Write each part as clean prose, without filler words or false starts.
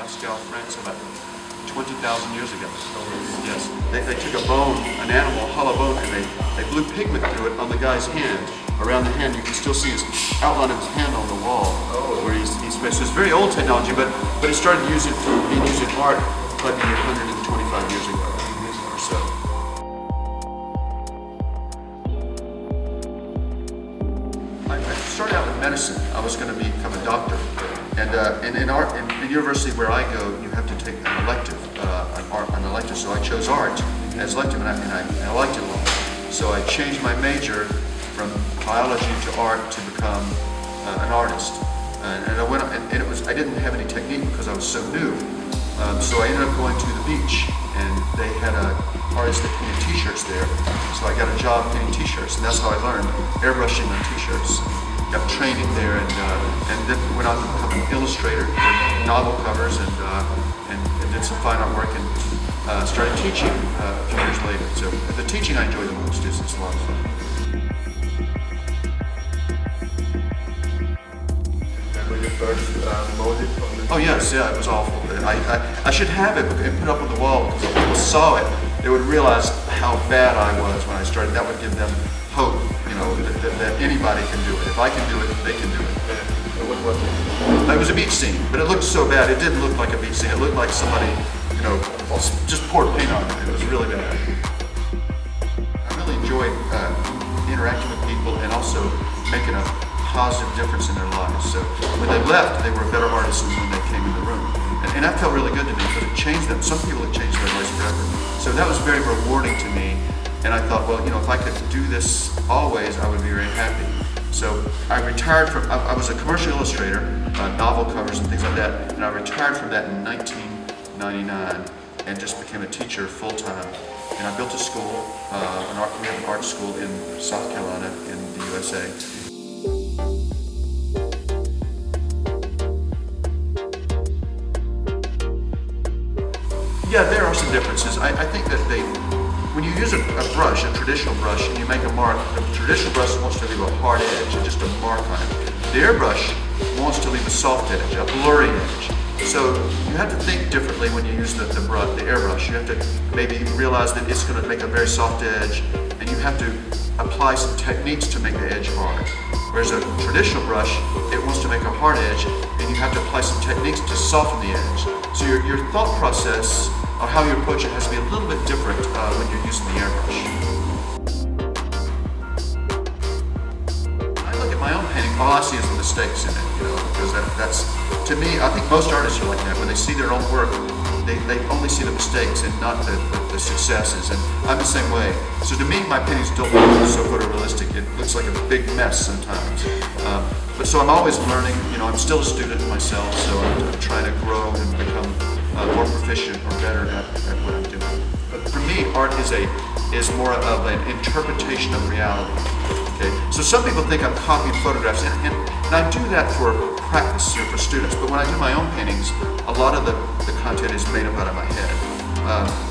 Pascal France about 20,000 years ago. Yes, they took a bone, an animal, a hollow bone, and they blew pigment through it on the guy's hand. Around the hand, you can still see his outline of his hand on the wall, where he's so it's very old technology, but it started being used in art like 125 years ago or so. I started out with medicine. I was going to become a doctor, and in university where I go, you have to take an elective, So I chose art as elective, and I liked it a lot. So I changed my major from biology to art to become an artist. And I went, and I didn't have any technique because I was so new. So I ended up going to the beach, and they had an artist that painted t-shirts there. So I got a job painting t-shirts, and that's how I learned airbrushing on t-shirts. Got training there, and then went on to become an illustrator for novel covers, and did some fine art work, and started teaching a few years later. So the teaching I enjoy the most. It's a lot of fun. Oh yes, yeah, it was awful. I should have it and put it up on the wall, because if people saw it, they would realize how bad I was when I started. That would give them hope, that anybody can do it. If I can do it, they can do it. What was it? It was a beach scene, but it looked so bad. It didn't look like a beach scene. It looked like somebody, just poured paint on it. It was really bad. I really enjoyed interacting with people and also making a positive difference in their lives. So when they left, they were a better artist than when they came in the room. And that felt really good to me, because it changed them. Some people, it changed their lives forever. So that was very rewarding to me. And I thought, well, if I could do this always, I would be very happy. So I retired from, I was a commercial illustrator, novel covers and things like that. And I retired from that in 1999 and just became a teacher full-time. And I built a school, we have an art school in South Carolina in the USA. Yeah, there are some differences. I think that when you use a brush, a traditional brush, and you make a mark, the traditional brush wants to leave a hard edge, just a mark on it. The airbrush wants to leave a soft edge, a blurry edge. So you have to think differently when you use the airbrush. You have to maybe realize that it's going to make a very soft edge, and you have to apply some techniques to make the edge hard. Whereas a traditional brush, it wants to make a hard edge, and you have to apply some techniques to soften the edge. So your thought process of how you approach it has to be a little bit different when you're using the airbrush. I look at my own painting, all I see is the mistakes in it, because that's, to me, I think most artists are like that. When they see their own work, they only see the mistakes and not the successes, and I'm the same way. So to me, my paintings don't look so photorealistic. It looks like a big mess sometimes. But so I'm always learning, I'm still a student myself, so I'm trying to grow and become more proficient or better at what I'm doing. But for me, art is more of an interpretation of reality. Okay, so some people think I'm copying photographs, and I do that for practice here for students. But when I do my own paintings, a lot of the content is made up out of my head,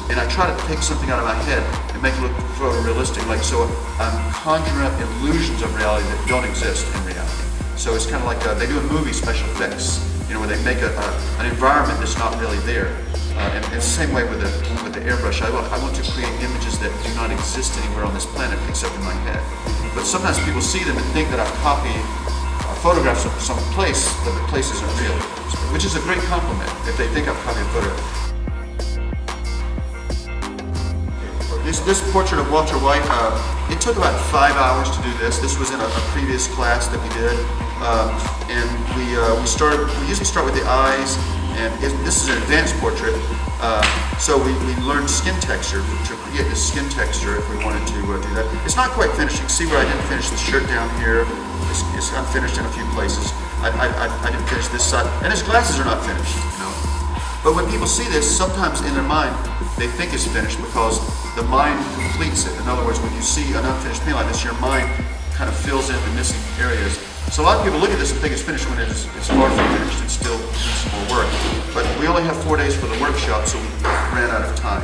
and I try to take something out of my head and make it look photorealistic. So I'm conjuring up illusions of reality that don't exist in reality. So it's kind of like they do in movie special effects, where they make an environment that's not really there. And it's the same way with the airbrush. I want to create images that do not exist anywhere on this planet except in my head. But sometimes people see them and think that I've copied photographs of some place, but the place isn't real, which is a great compliment if they think I've copied a photograph. This portrait of Walter White, it took about 5 hours to do this. This was in a previous class that we did, and we usually start with the eyes, and this is an advanced portrait. So we learned skin texture to create this skin texture if we wanted to do that. It's not quite finished. You can see where I didn't finish the shirt down here. It's unfinished in a few places. I didn't finish this side, and his glasses are not finished. But when people see this, sometimes in their mind, they think it's finished because the mind completes it. In other words, when you see an unfinished painting like this, your mind kind of fills in the missing areas. So a lot of people look at this and think it's finished when it's far from finished. It's still some more work. But we only have 4 days for the workshop, so we ran out of time.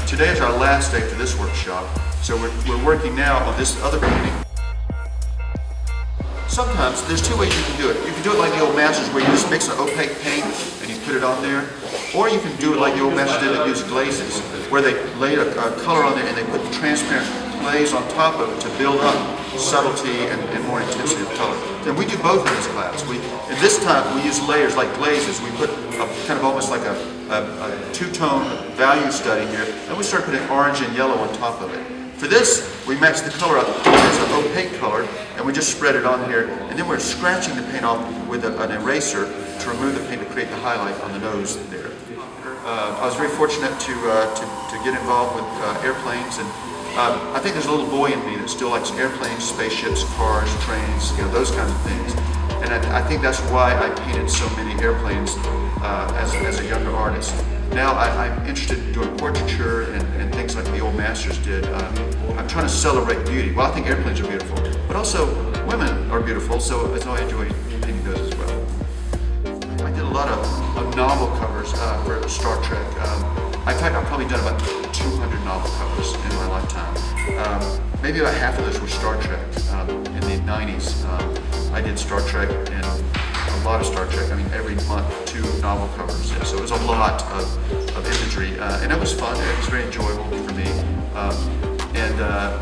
Today is our last day for this workshop, so we're working now on this other painting. Sometimes, there's two ways you can do it. You can do it like the old masters where you just mix an opaque paint and you put it on there. Or you can do it like the old masters did that use glazes, where they laid a color on there and they put transparent glaze on top of it to build up subtlety and more intensity of color. And we do both in this class. In this time we use layers like glazes. We put kind of almost like a two-tone value study here, and we start putting orange and yellow on top of it. For this, we match the color up as an opaque color, and we just spread it on here, and then we're scratching the paint off with an eraser to remove the paint to create the highlight on the nose there. I was very fortunate to get involved with airplanes, and I think there's a little boy in me that still likes airplanes, spaceships, cars, trains, those kinds of things. And I think that's why I painted so many airplanes as a younger artist. Now I'm interested in doing portraiture and things like the old masters did. I'm trying to celebrate beauty. Well, I think airplanes are beautiful, but also women are beautiful, so I enjoy painting those as well. I did a lot of novel covers for Star Trek. In fact, I've probably done about 200 novel covers in my lifetime. Maybe about half of those were Star Trek. In the 90s, I did Star Trek and a lot of Star Trek. I mean, every month, 2 novel covers. Yeah, so it was a lot of imagery, and it was fun. It was very enjoyable for me.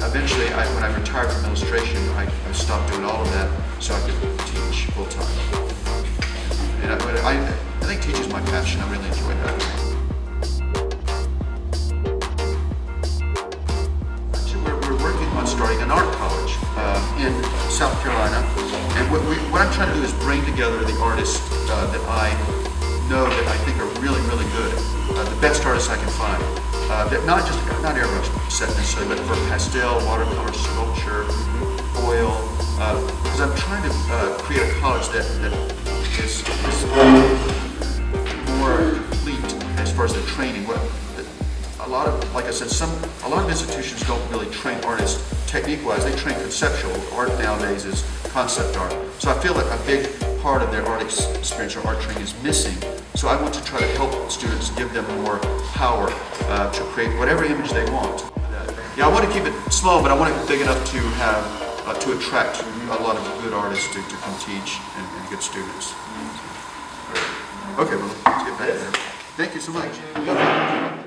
Eventually, when I retired from illustration, I stopped doing all of that so I could teach full time. And I think teaching is my passion. I really enjoy that. Starting an art college in South Carolina, and what I'm trying to do is bring together the artists that I know that I think are really, really good, the best artists I can find. That not airbrush set necessarily, but for pastel, watercolor, sculpture, oil. Because I'm trying to create a college that is more complete as far as the training. A lot of, like I said, a lot of institutions don't really train artists technique-wise. They train conceptual. Art nowadays is concept art. So I feel like a big part of their art experience or art training is missing. So I want to try to help students, give them more power to create whatever image they want. Yeah, I want to keep it small, but I want it big enough to have to attract a lot of good artists to come teach and good students. Okay, well, let's get back there. Thank you so much.